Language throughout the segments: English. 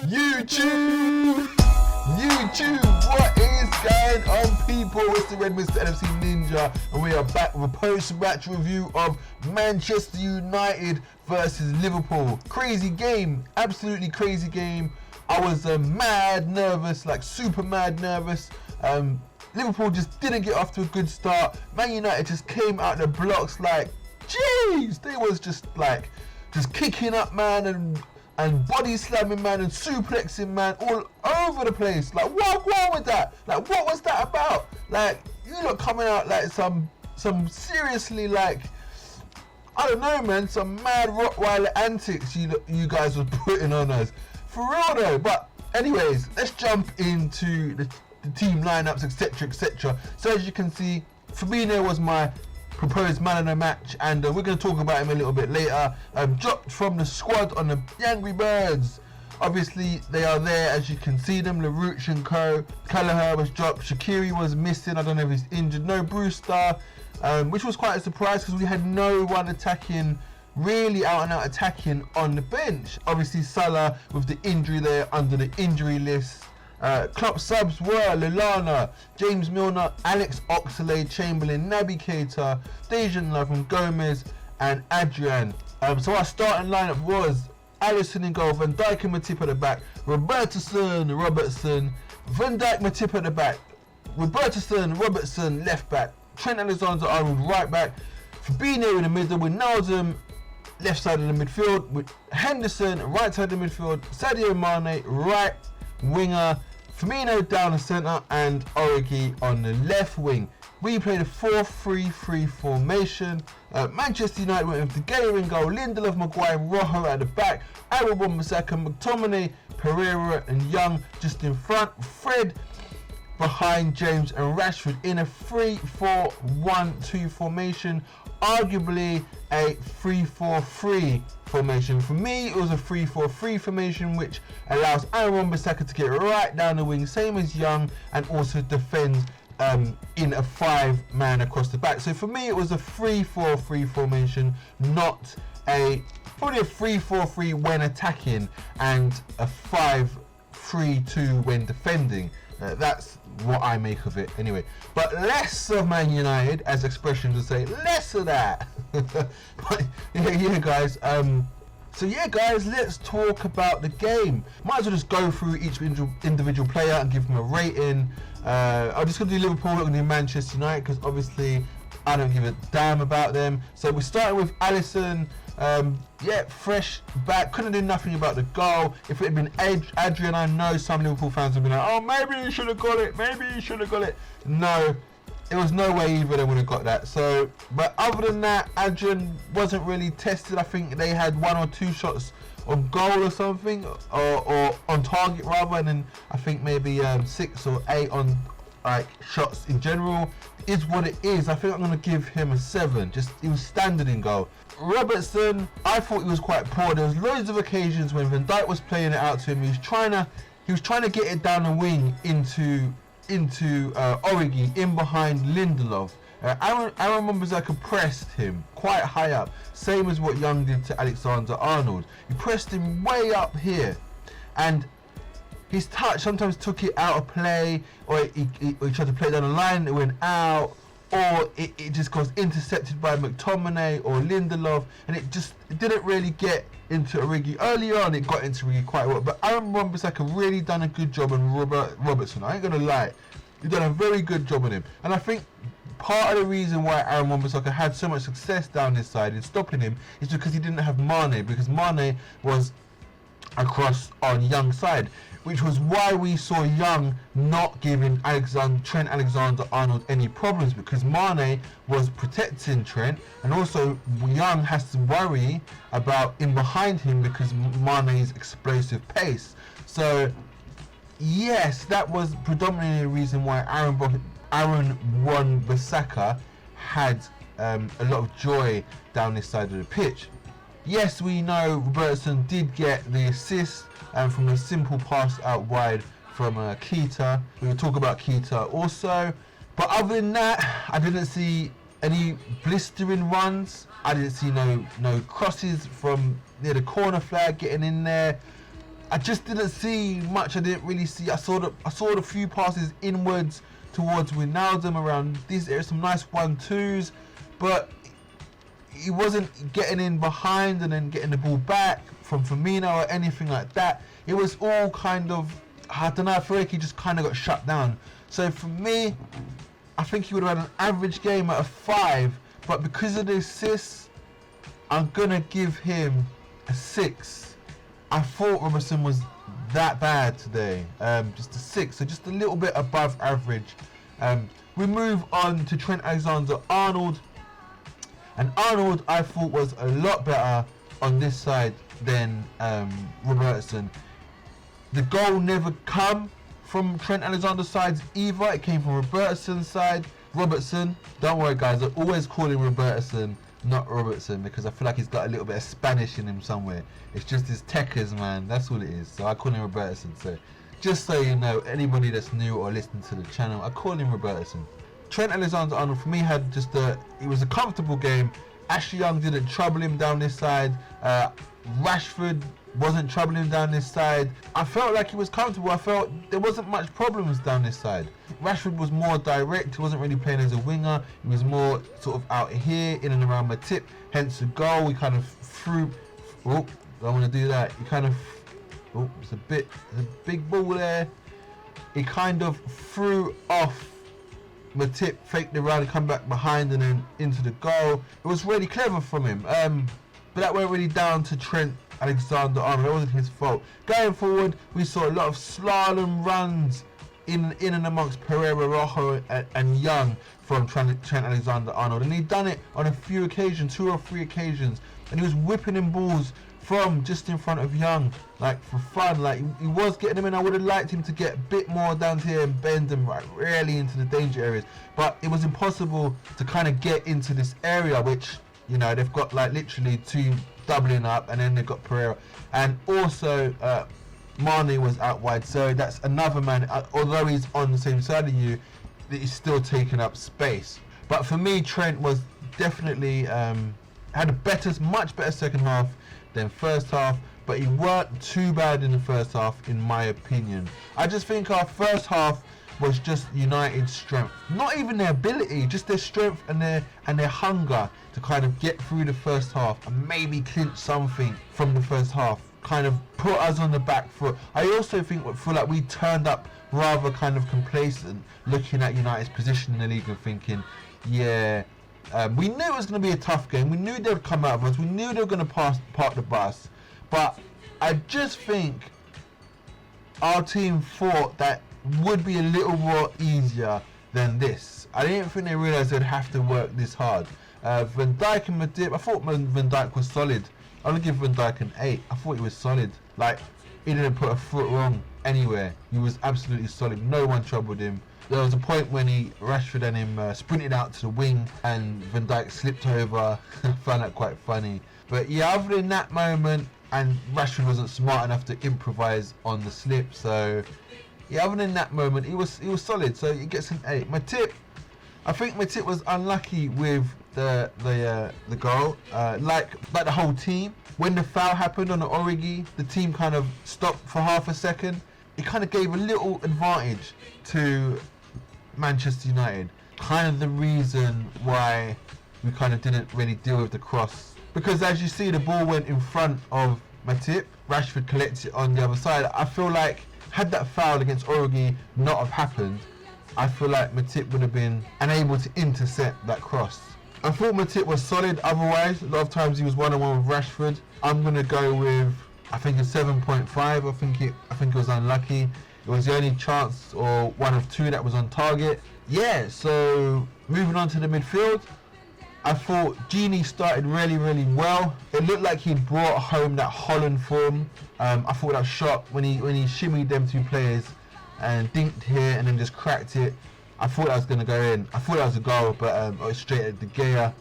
YouTube, what is going on, people? It's the Red Mr. NFC Ninja, and we are back with a post-match review of Manchester United versus Liverpool. Crazy game, absolutely crazy game. I was mad nervous, like super mad nervous. Liverpool just didn't get off to a good start. Man United just came out the blocks like, jeez, they was just kicking up, man, and body slamming, man, and suplexing, man, all over the place. Like, what with that? Like, what was that about? Like, you lot coming out like some seriously, like, I don't know, man, some mad Rottweiler antics you guys were putting on us. For real though. But anyways, let's jump into the team lineups, etc, etc. So as you can see, Fabinho was my proposed man of the match, and we're going to talk about him a little bit later. Dropped from the squad on the Angry Birds. Obviously they are there, as you can see them, LaRouche and co. Kelleher was dropped, Shaqiri was missing, I don't know if he's injured, no Brewster, which was quite a surprise because we had no one attacking, really out and out attacking on the bench. Obviously Salah with the injury there under the injury list. Klopps subs were Lallana, James Milner, Alex Oxlade-Chamberlain, Naby Keita, Dejan Love and Gomez, and Adrian. So our starting lineup was Alisson in goal, Van Dijk and Matip at the back, Robertson, Van Dijk, Matip at the back, Robertson left back, Trent Alexander-Arnold right back, Fabinho in the middle with Motm left side of the midfield, with Henderson right side of the midfield, Sadio Mane right winger, Firmino down the centre, and Origi on the left wing. We played a 4-3-3 formation. Manchester United went with De Gea in goal, Lindelof, Maguire, Rojo at the back, Aaron Wan-Bissaka, McTominay, Pereira and Young just in front, Fred behind James and Rashford in a 3-4-1-2 formation, arguably a 3-4-3 formation. For me, it was a 3-4-3 formation, which allows Aaron Wan-Bissaka to get right down the wing, same as Young, and also defend in a 5-man across the back. So for me, it was a 3-4-3 formation, not probably a 3-4-3 when attacking and a 5-3-2 when defending. That's what I make of it anyway. But less of Man United, as expressions would say, less of that. But yeah guys, so yeah guys, let's talk about the game. Might as well just go through each individual player and give them a rating. I'm just going to do Liverpool, I'm going to do Manchester United, because obviously I don't give a damn about them. So we're starting with Alisson. Yeah, fresh back, couldn't do nothing about the goal. If it had been Adrian, I know some Liverpool fans would be like, oh, maybe he should have got it, No, it was no way either they would have got that. So, but other than that, Adrian wasn't really tested. I think they had 1 or 2 shots on goal or something, or on target rather, and then I think maybe 6 or 8 on like shots in general. Is what it is. I think I'm going to give him a 7. Just, he was standard in goal. Robertson, I thought he was quite poor. There was loads of occasions when Van Dijk was playing it out to him. He was trying to get it down the wing into Origi, in behind Lindelof. Aaron Wan-Bissaka pressed him quite high up, same as what Young did to Alexander-Arnold. He pressed him way up here, and his touch sometimes took it out of play, or he tried to play down the line, it went out, or it just got intercepted by McTominay or Lindelof, and it didn't really get into Origi. Early on it got into Origi quite well, but Aaron Wan-Bissaka really done a good job on Robertson. I ain't gonna lie, he's done a very good job on him, and I think part of the reason why Aaron Wan-Bissaka had so much success down this side in stopping him is because he didn't have Mane, because Mane was across on Young's side, which was why we saw Young not giving Trent Alexander-Arnold any problems, because Mane was protecting Trent, and also Young has to worry about in behind him because Mane's explosive pace. So yes, that was predominantly the reason why Aaron Wan-Bissaka had a lot of joy down this side of the pitch. Yes, we know Robertson did get the assist from a simple pass out wide from Keita. We will talk about Keita also. But other than that, I didn't see any blistering runs. I didn't see no crosses from near the corner flag getting in there. I just didn't see much. I didn't really see. I saw the few passes inwards towards Wijnaldum around this area, some nice 1-2s, but he wasn't getting in behind and then getting the ball back from Firmino or anything like that. It was all kind of, I don't know, I feel like he just kind of got shut down. So for me, I think he would have had an average game at a 5, but because of the assists, I'm gonna give him a 6. I thought Robertson was that bad today, just a 6, so just a little bit above average. We move on to Trent Alexander-Arnold, and Arnold I thought was a lot better on this side than Robertson. The goal never come from Trent Alexander's side either, it came from Robertson's side. Robertson, don't worry guys, I always call him Robertson, not Robertson, because I feel like he's got a little bit of Spanish in him somewhere. It's just his techers, man, that's all it is. So I call him Robertson. So just so you know, anybody that's new or listening to the channel, I call him Robertson. Trent Alexander-Arnold for me had just it was a comfortable game. Ashley Young didn't trouble him down this side. Rashford wasn't troubling him down this side. I felt like he was comfortable. I felt there wasn't much problems down this side. Rashford was more direct. He wasn't really playing as a winger. He was more sort of out here, in and around Motm. Hence the goal. We kind of threw. Oh, don't want to do that. He kind of. Oh, it's a big ball there. He kind of threw off Motm, faked it around and come back behind and then into the goal. It was really clever from him. But that went really down to Trent Alexander-Arnold. It wasn't his fault. Going forward, we saw a lot of slalom runs in and amongst Pereira, Rojo and Young from Trent Alexander-Arnold. And he'd done it on a few occasions, 2 or 3 occasions. And he was whipping in balls from just in front of Young, like for fun. Like he was getting them in. I would have liked him to get a bit more down here and bend them right really into the danger areas. But it was impossible to kind of get into this area, which, you know, they've got like literally 2 doubling up, and then they've got Pereira, and also Mane was out wide, so that's another man, although he's on the same side of you, that he's still taking up space. But for me, Trent was definitely had a much better second half than first half, but he weren't too bad in the first half in my opinion. I just think our first half was just United's strength, not even their ability, just their strength and their hunger to kind of get through the first half and maybe clinch something from the first half, kind of put us on the back foot. I also feel like we turned up rather kind of complacent, looking at United's position in the league and thinking, yeah, we knew it was going to be a tough game, we knew they would come out of us, we knew they were going to park the bus, but I just think our team thought that would be a little more easier than this. I didn't think they realised they'd have to work this hard. Van Dijk and Motm, I thought Van Dijk was solid. I'm going to give Van Dijk an 8. I thought he was solid. Like, he didn't put a foot wrong anywhere. He was absolutely solid. No one troubled him. There was a point when Rashford and him sprinted out to the wing and Van Dijk slipped over. I found that quite funny. But yeah, other than that moment, and Rashford wasn't smart enough to improvise on the slip, so yeah, other than that moment, he was solid, so he gets an 8. Motm, I think Motm was unlucky with the goal, like the whole team. When the foul happened on the Origi, the team kind of stopped for half a second. It kind of gave a little advantage to Manchester United. Kind of the reason why we kind of didn't really deal with the cross. Because as you see, the ball went in front of Motm. Rashford collects it on the other side. I feel like had that foul against Origi not have happened, I feel like Motm would have been unable to intercept that cross. I thought Motm was solid otherwise. A lot of times he was one-on-one with Rashford. I'm going to go with, I think, a 7.5. I think it was unlucky. It was the only chance, or one of 2, that was on target. Yeah, so moving on to the midfield. I thought Gini started really, really well. It looked like he brought home that Holland form. I thought that shot when he shimmied them 2 players and dinked here and then just cracked it, I thought that was going to go in. I thought that was a goal, but it was straight at De Gea.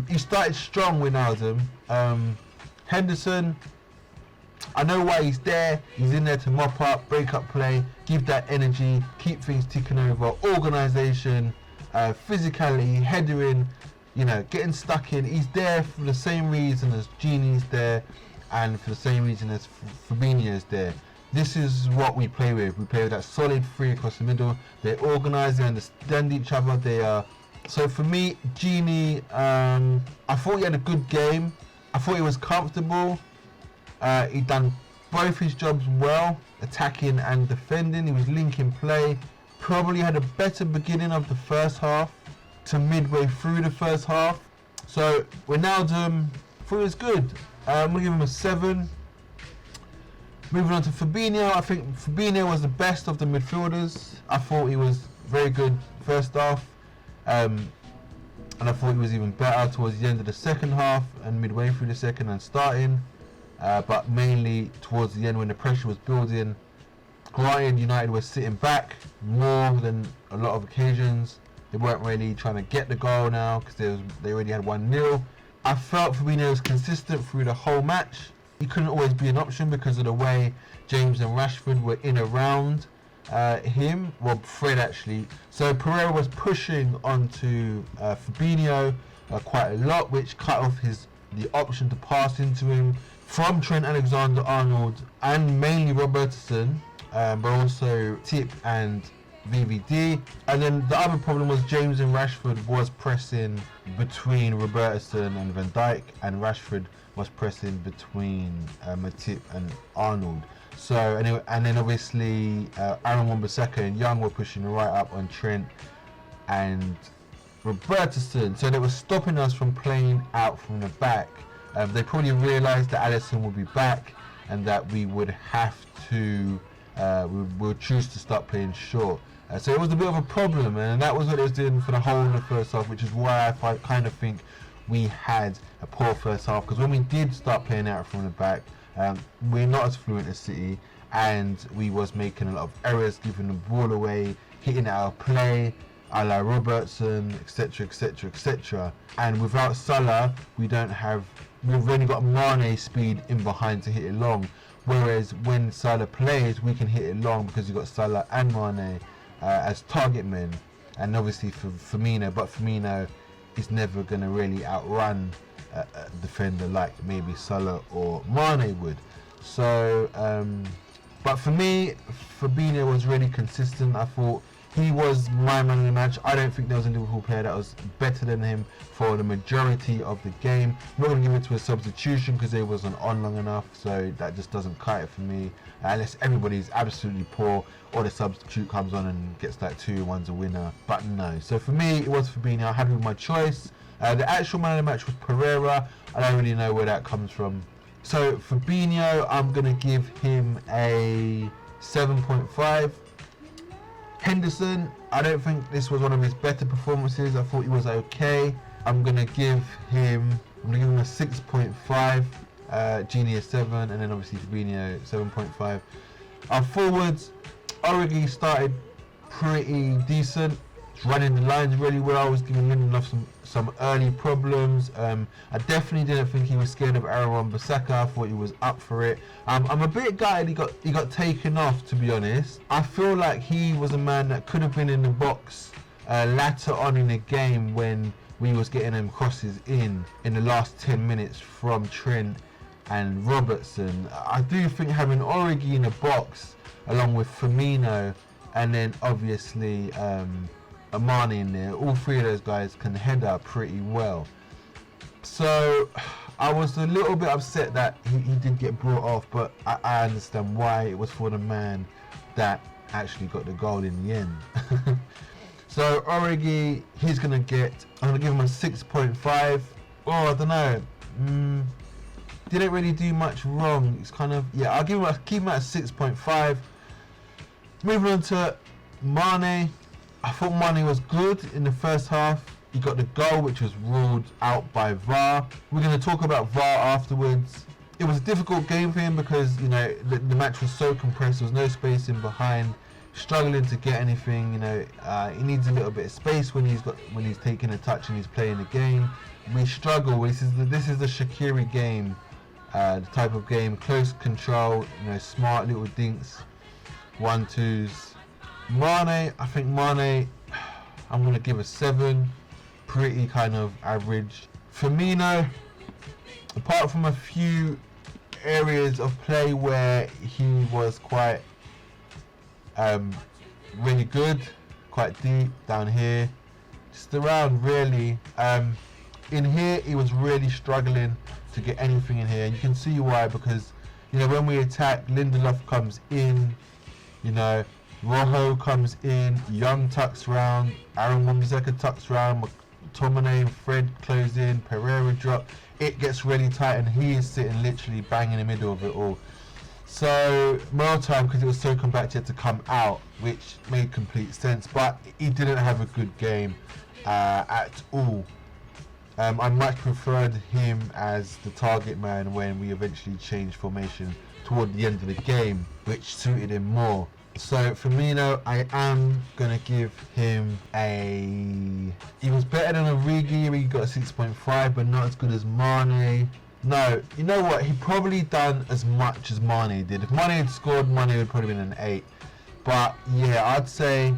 He started strong with Wijnaldum. Henderson, I know why he's there. He's in there to mop up, break up play, give that energy, keep things ticking over, organisation. physicality, headering, getting stuck in. He's there for the same reason as Gini's there, and for the same reason as Fabinho's there. This is what we play with. We play with that solid three across the middle. They're organised, they understand each other. They are. So for me, Gini, I thought he had a good game. I thought he was comfortable. He'd done both his jobs well, attacking and defending. He was linking play. Probably had a better beginning of the first half to midway through the first half. So Wijnaldum, I thought it was good. I'm going to give him a 7. Moving on to Fabinho, I think Fabinho was the best of the midfielders. I thought he was very good first half, and I thought he was even better towards the end of the second half and midway through the second and starting, but mainly towards the end when the pressure was building. Granted, United was sitting back more than a lot of occasions. They weren't really trying to get the goal now because they already had 1-0. I felt Fabinho was consistent through the whole match. He couldn't always be an option because of the way James and Rashford were in around him. Well, Fred actually. So Pereira was pushing onto Fabinho quite a lot, which cut off the option to pass into him from Trent Alexander-Arnold and mainly Robertson, but also Tip and VVD. And then the other problem was James and Rashford was pressing between Robertson and Van Dijk, and Rashford was pressing between Matip and Arnold. So anyway, and then obviously Aaron Wan-Bissaka and Young were pushing right up on Trent and Robertson. So they were stopping us from playing out from the back. They probably realised that Alisson would be back and that we would have to, we would choose to start playing short. So it was a bit of a problem, and that was what it was doing for the whole of the first half, which is why I kind of think we had a poor first half, because when we did start playing out from the back, we're not as fluent as City, and we was making a lot of errors, giving the ball away, hitting out of play, a la Robertson, etc, etc, etc. And without Salah, we've only got Mane speed in behind to hit it long, whereas when Salah plays, we can hit it long because you've got Salah and Mane as target men, and obviously for Firmino, but Firmino is never going to really outrun a defender like maybe Salah or Mane would. So, but for me, Fabinho was really consistent. I thought he was my man of the match. I don't think there was a Liverpool player that was better than him for the majority of the game. I'm not going to give it to a substitution because they wasn't on long enough, so that just doesn't cut it for me. Unless everybody's absolutely poor or the substitute comes on and gets like 2-1's a winner. But no. So for me, it was Fabinho. Happy with my choice. The actual man of the match was Pereira. I don't really know where that comes from. So Fabinho, I'm going to give him a 7.5. Henderson, I don't think this was one of his better performances. I thought he was okay. I'm going to give him a 6.5. Gini a 7, and then obviously Fabinho 7.5. Our forwards, Origi started pretty decent, running the lines really well. I was giving Lindelof some early problems. I definitely didn't think he was scared of Aaron Wan-Bissaka. I thought he was up for it. I'm a bit gutted he got taken off, to be honest. I feel like he was a man that could have been in the box later on in the game when we was getting them crosses in the last 10 minutes from Trent and Robertson. I do think having Origi in the box along with Firmino and then obviously Mane in there, all three of those guys can header pretty well. So I was a little bit upset that he did get brought off, but I understand why. It was for the man that actually got the goal in the end. So Origi, he's gonna get, I'm gonna give him a 6.5. Oh, I don't know. Didn't really do much wrong. It's kind of, yeah, I'll keep him at 6.5. Moving on to Mane. I thought Mane was good in the first half. He got the goal, which was ruled out by VAR. We're going to talk about VAR afterwards. It was a difficult game for him because, you know, the match was so compressed. There was no space in behind. Struggling to get anything. You know, he needs a little bit of space when he's taking a touch and he's playing the game. We struggle. This is the Shaqiri game, the type of game, close control. You know, smart little dinks, 1-2s. Mane, I think Mane, I'm going to give a 7. Pretty kind of average. Firmino, apart from a few areas of play where he was quite really good, quite deep down here, just around really. In here he was really struggling to get anything in here. You can see why, because you know when we attack, Lindelof comes in, you know, Rojo comes in, Young tucks round, Aaron Wan-Bissaka tucks round, McTominay and Fred close in, Pereira drop. It gets really tight and he is sitting literally bang in the middle of it all. So Motm, because it was so compact, he had to come out, which made complete sense, but he didn't have a good game at all. I much preferred him as the target man when we eventually changed formation toward the end of the game, which suited him more. So Firmino, I am going to give him he was better than Origi. He got a 6.5, but not as good as Mane. No, you know what? He probably done as much as Mane did. If Mane had scored, Mane would probably been an 8. But yeah, I'd say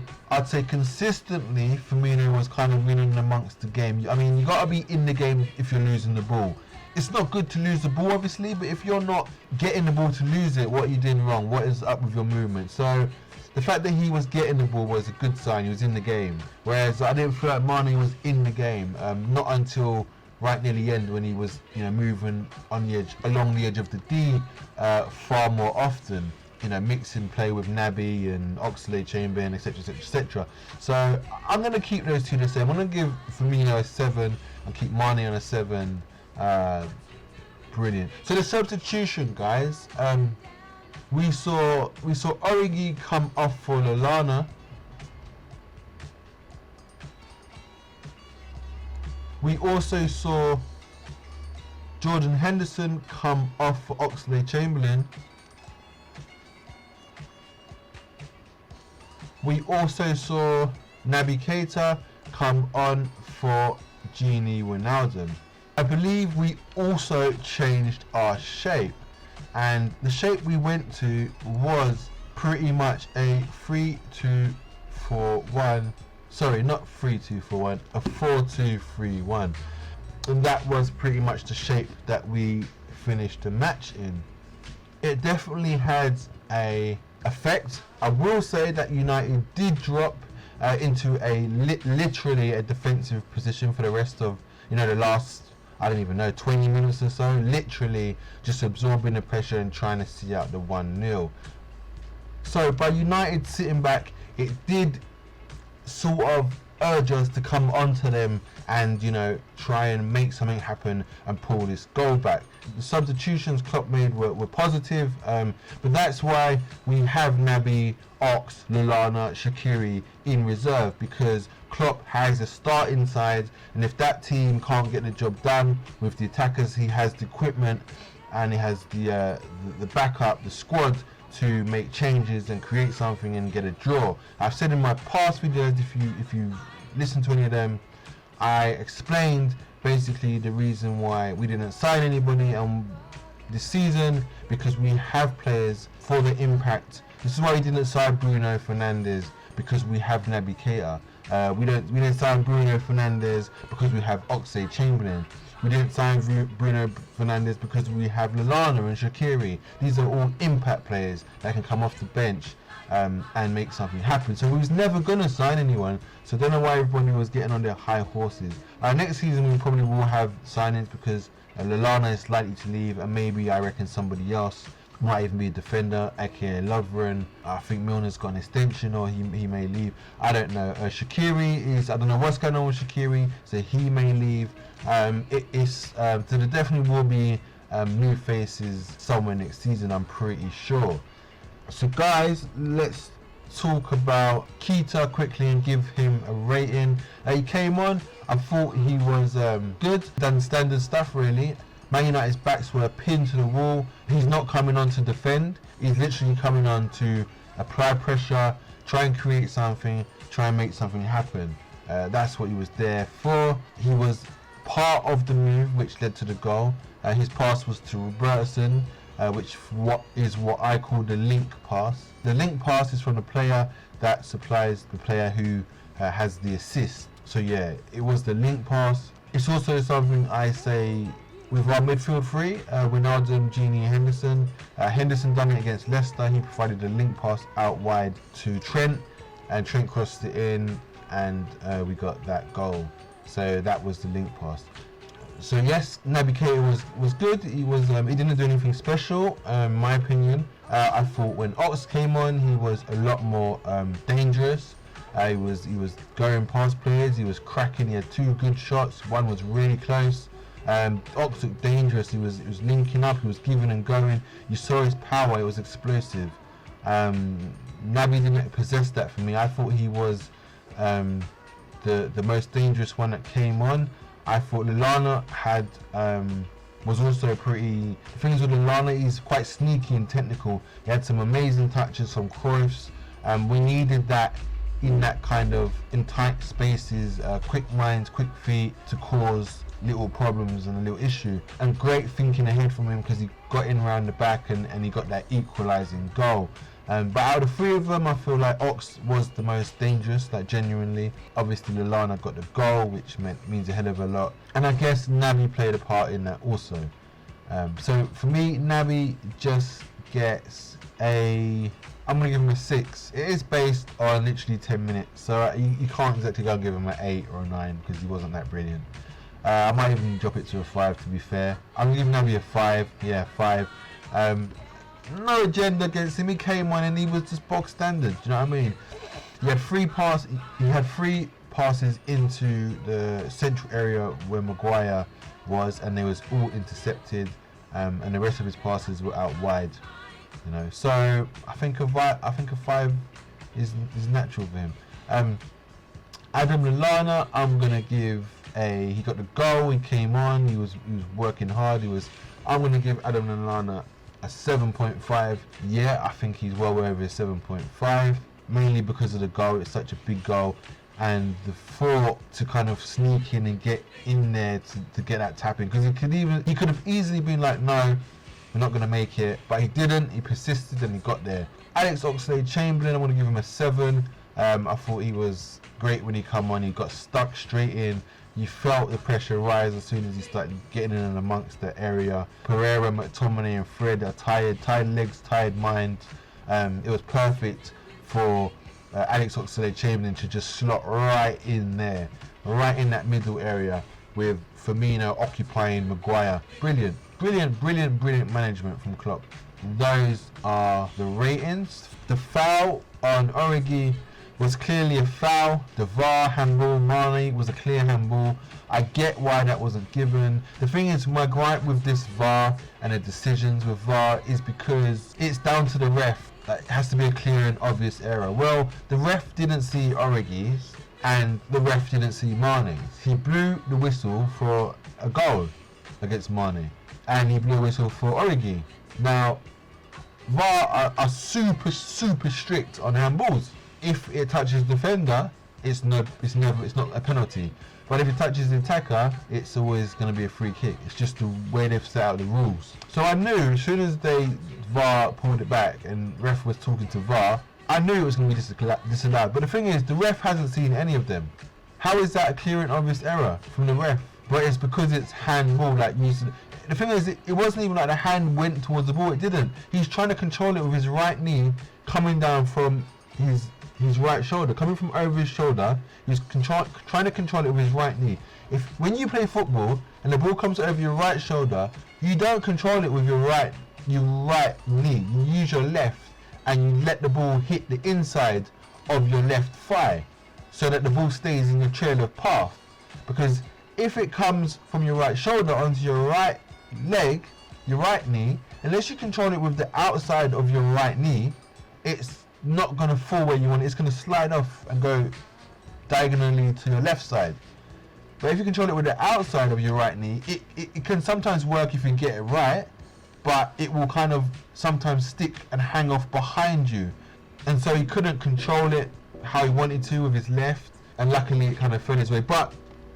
consistently Firmino was kind of winning amongst the game. I mean, you got to be in the game if you're losing the ball. It's not good to lose the ball, obviously, but if you're not getting the ball to lose it, what are you doing wrong? What is up with your movement? So the fact that he was getting the ball was a good sign. He was in the game. Whereas I didn't feel like Mane was in the game, not until right near the end when he was, you know, moving on the edge, along the edge of the D, far more often. You know, mixing play with Naby and Oxlade-Chamberlain, etc., etc., etc. So I'm going to keep those two the same. I'm going to give Firmino a 7 and keep Mane on a 7. Brilliant. So the substitution, guys. We saw Origi come off for Lallana. We also saw Jordan Henderson come off for Oxlade-Chamberlain. We also saw Naby Keita come on for Gini Wijnaldum. I believe we also changed our shape, and the shape we went to was pretty much a 3-2-4-1. Sorry, not 3-2-4-1, a 4-2-3-1. And that was pretty much the shape that we finished the match in. It definitely had a effect. I will say that United did drop into a literally a defensive position for the rest of, you know, the last, I don't even know, 20 minutes or so, literally just absorbing the pressure and trying to see out the 1-0. So by United sitting back, it did sort of urge us to come onto them and, you know, try and make something happen and pull this goal back. The substitutions Klopp made were positive, but that's why we have Naby, Ox, Lallana, Shaqiri in reserve, because Klopp has a starting side, and if that team can't get the job done with the attackers, he has the equipment and he has the backup, the squad to make changes and create something and get a draw. I've said in my past videos, if you listen to any of them, I explained basically the reason why we didn't sign anybody this season, because we have players for the impact. This is why we didn't sign Bruno Fernandes, because we have Naby Keita. We didn't sign Bruno Fernandes because we have Oxlade-Chamberlain. We didn't sign Bruno Fernandes because we have Lallana and Shaqiri. These are all impact players that can come off the bench and make something happen. So we was never going to sign anyone. So I don't know why everybody was getting on their high horses. Next season we probably will have signings, because Lallana is likely to leave, and maybe I reckon somebody else might even be a defender, aka Lovren. I think Milner's got an extension, or he may leave. I don't know. Shaqiri is, I don't know what's going on with Shaqiri, so he may leave. So there definitely will be new faces somewhere next season, I'm pretty sure. So guys, let's talk about Keita quickly and give him a rating. He came on, I thought he was good, done standard stuff really. Man United's backs were pinned to the wall. He's not coming on to defend, he's literally coming on to apply pressure, try and create something, try and make something happen. That's what he was there for. He was part of the move which led to the goal. His pass was to Robertson, which is what I call the link pass. The link pass is from the player that supplies the player who has the assist. So yeah, it was the link pass. It's also something I say with our midfield three, Wijnaldum, Gini, Henderson. Henderson done it against Leicester. He provided a link pass out wide to Trent, and Trent crossed it in, and we got that goal. So that was the link pass. So yes, Naby Keita was good. He didn't do anything special, in my opinion. I thought when Oct came on, he was a lot more dangerous. He was going past players. He was cracking. He had 2 good shots. One was really close. Oct looked dangerous. He was linking up. He was giving and going. You saw his power. It was explosive. Naby didn't possess that for me. I thought he was the most dangerous one that came on. I thought Lallana was also pretty. The thing is with Lallana, he's quite sneaky and technical. He had some amazing touches, some Cruyffs. We needed that in that kind of in tight spaces, quick minds, quick feet to cause little problems and a little issue. And great thinking ahead from him because he got in around the back and he got that equalising goal. But out of the 3 of them, I feel like Oct was the most dangerous, like genuinely. Obviously Lallana got the goal, which means a hell of a lot. And I guess Naby played a part in that also. So for me, Naby just gets I'm going to give him a 6. It is based on literally 10 minutes, so you can't exactly go give him an 8 or a 9 because he wasn't that brilliant. I might even drop it to a 5 to be fair. I'm going to give Naby a 5. Yeah, 5. No agenda against him. He came on and he was just box standard. Do you know what I mean? He had 3 passes into the central area where Maguire was, and they was all intercepted, and the rest of his passes were out wide. You know, so I think a 5 is natural for him. Adam Lallana, I'm gonna give he got the goal. He came on. He was working hard. I'm gonna give Adam Lallana a 7.5. Yeah, I think he's well over a 7.5, mainly because of the goal. It's such a big goal, and the thought to kind of sneak in and get in there to get that tap in, because he could have easily been like, no, we're not going to make it, but he didn't. He persisted and he got there. Alex Oxlade-Chamberlain, I want to give him a 7. I thought he was great when he come on. He got stuck straight in. You felt the pressure rise as soon as he started getting in and amongst the area. Pereira, McTominay and Fred are tired legs, tired minds. It was perfect for Alex Oxlade-Chamberlain to just slot right in there, right in that middle area with Firmino occupying Maguire. Brilliant management from Klopp. Those are the ratings. The foul on Origi was clearly a foul. The VAR handball, Mane was a clear handball. I get why that wasn't given. The thing is, my gripe with this VAR and the decisions with VAR is because it's down to the ref. It has to be a clear and obvious error. Well, the ref didn't see Origi's and the ref didn't see Mane's. He blew the whistle for a goal against Mane and he blew a whistle for Origi. Now, VAR are super strict on handballs. If it touches the defender, it's not a penalty. But if it touches the attacker, it's always going to be a free kick. It's just the way they've set out the rules. So I knew as soon as VAR pulled it back and ref was talking to VAR, I knew it was going to be disallowed. But the thing is, the ref hasn't seen any of them. How is that a clear and obvious error from the ref? But it's because it's handball. The thing is, it wasn't even like the hand went towards the ball. It didn't. He's trying to control it with his right knee coming down from his right shoulder, coming from over his shoulder. He's trying to control it with his right knee. When you play football and the ball comes over your right shoulder, you don't control it with your right knee. You use your left and you let the ball hit the inside of your left thigh so that the ball stays in your trail of path. Because if it comes from your right shoulder onto your right leg, your right knee, unless you control it with the outside of your right knee, it's not going to fall where you want it. It's going to slide off and go diagonally to your left side. But if you control it with the outside of your right knee, it can sometimes work if you get it right, but it will kind of sometimes stick and hang off behind you. And so he couldn't control it how he wanted to with his left, and luckily it kind of fell his way. But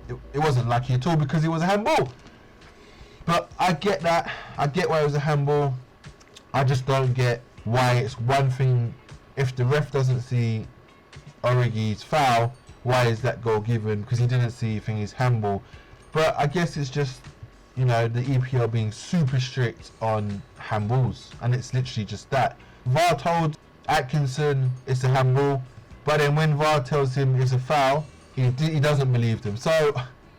it wasn't lucky at all because it was a handball. But I get that. I get why it was a handball. I just don't get why it's one thing. If the ref doesn't see Origi's foul, why is that goal given, because he didn't see his handball. But I guess it's just, you know, the EPL being super strict on handballs, and it's literally just that. VAR told Atkinson it's a handball, but then when VAR tells him it's a foul, he doesn't believe them. So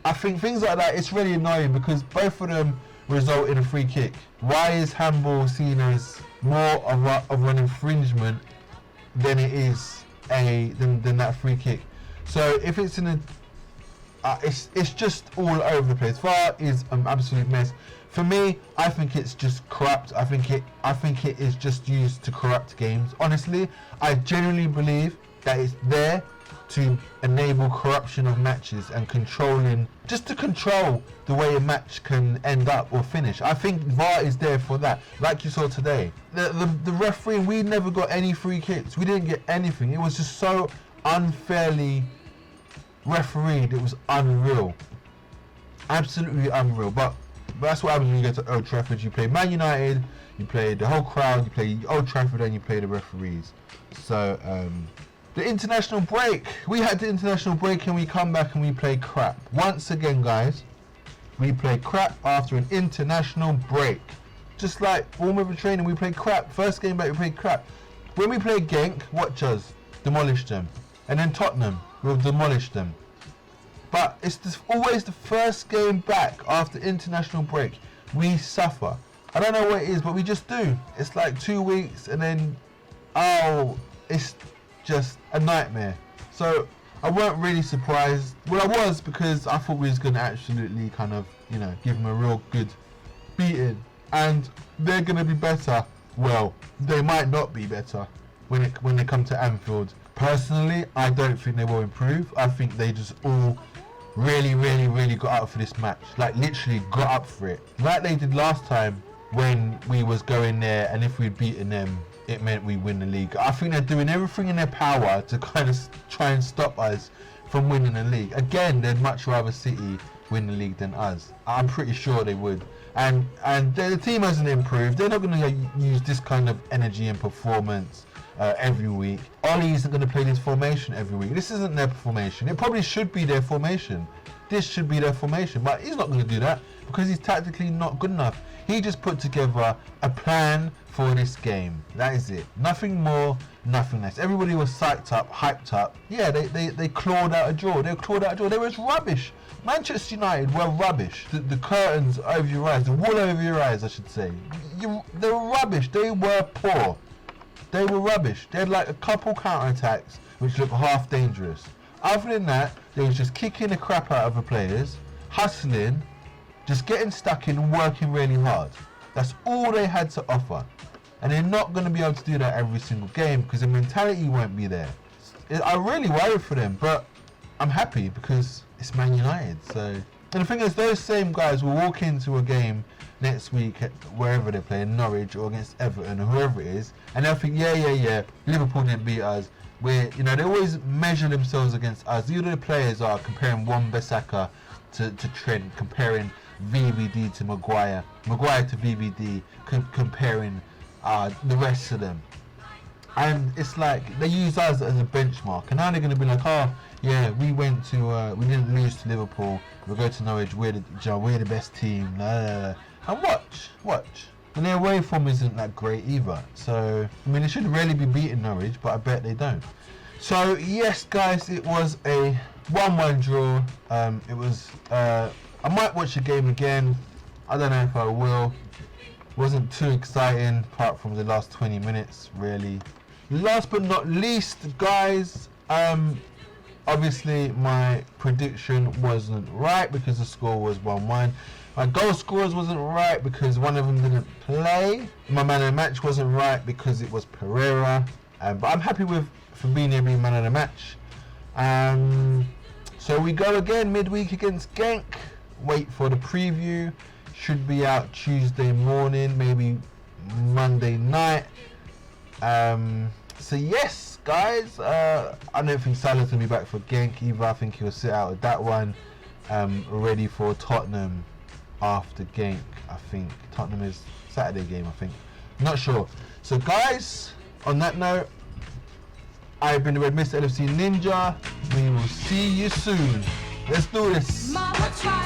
I think things like that, it's really annoying because both of them result in a free kick. Why is handball seen as more of an infringement than it is than that free kick? So if it's in it's just all over the place. VAR is an absolute mess. For me, I think it's just corrupt. I think it is just used to corrupt games. Honestly, I genuinely believe that it's there to enable corruption of matches and just to control the way a match can end up or finish. I think VAR is there for that. Like you saw today, the referee, we never got any free kicks. We didn't get anything. It was just so unfairly refereed. It was unreal, absolutely unreal. But that's what happens when you go to Old Trafford. You play Man United, you play the whole crowd, you play Old Trafford, and you play the referees. So the international break, we had the international break and we come back and we play crap once again, guys. We play crap after an international break, just like all over training. We play crap. First game back we played crap. When we play Genk, watch us demolish them, and then Tottenham will demolish them. But it's always the first game back after international break we suffer. I don't know what it is, but we just do. It's like 2 weeks and then, it's just a nightmare. So I weren't really surprised. Well, I was, because I thought we was going to absolutely kind of, you know, give them a real good beating. And they're going to be better. Well, they might not be better when they come to Anfield. Personally, I don't think they will improve. I think they just all really got up for this match. Like, literally got up for it. Like they did last time when we was going there, and if we'd beaten them, it meant we win the league. I think they're doing everything in their power to kind of try and stop us from winning the league. Again, they'd much rather City win the league than us. I'm pretty sure they would. And the team hasn't improved. They're not going to use this kind of energy and performance every week. Ollie isn't going to play this formation every week. This isn't their formation. It probably should be their formation. This should be their formation, but he's not going to do that because he's tactically not good enough. He just put together a plan for this game. That is it. Nothing more, nothing less. Everybody was psyched up, hyped up. Yeah, they clawed out a draw. They was rubbish. Manchester United were rubbish. The curtains over your eyes, the wool over your eyes, I should say. They were rubbish. They were poor. They were rubbish. They had like a couple counter-attacks which looked half dangerous. Other than that, they was just kicking the crap out of the players, hustling, just getting stuck in and working really hard. That's all they had to offer. And they're not going to be able to do that every single game because the mentality won't be there. I really worry for them, but I'm happy because it's Man United. So, and the thing is, those same guys will walk into a game next week, wherever they're playing, Norwich or against Everton or whoever it is, and they'll think, yeah, Liverpool didn't beat us. They always measure themselves against us. The other players are comparing Wan-Bissaka to Trent, comparing VVD to Maguire to VVD, comparing the rest of them. And it's like they use us as a benchmark, and now they're going to be like, we didn't lose to Liverpool, we'll go to Norwich, we're the best team, and watch. And their away form isn't that great either. So, I mean, they should really be beating Norwich, but I bet they don't. So, yes, guys, it was a 1-1 draw. I might watch the game again. I don't know if I will. Wasn't too exciting, apart from the last 20 minutes, really. Last but not least, guys, obviously my prediction wasn't right because the score was 1-1. My goal scorers wasn't right because one of them didn't play. My man of the match wasn't right because it was Pereira. But I'm happy with Fabinho being man of the match. So we go again midweek against Genk. Wait for the preview. Should be out Tuesday morning, maybe Monday night. So yes, guys. I don't think Salah's gonna be back for Genk either. I think he'll sit out of that one. Ready for Tottenham after Genk. I think Tottenham is Saturday game. I think. Not sure. So guys, on that note, I've been the Red Mist LFC Ninja. We will see you soon. Let's do this. Mama, try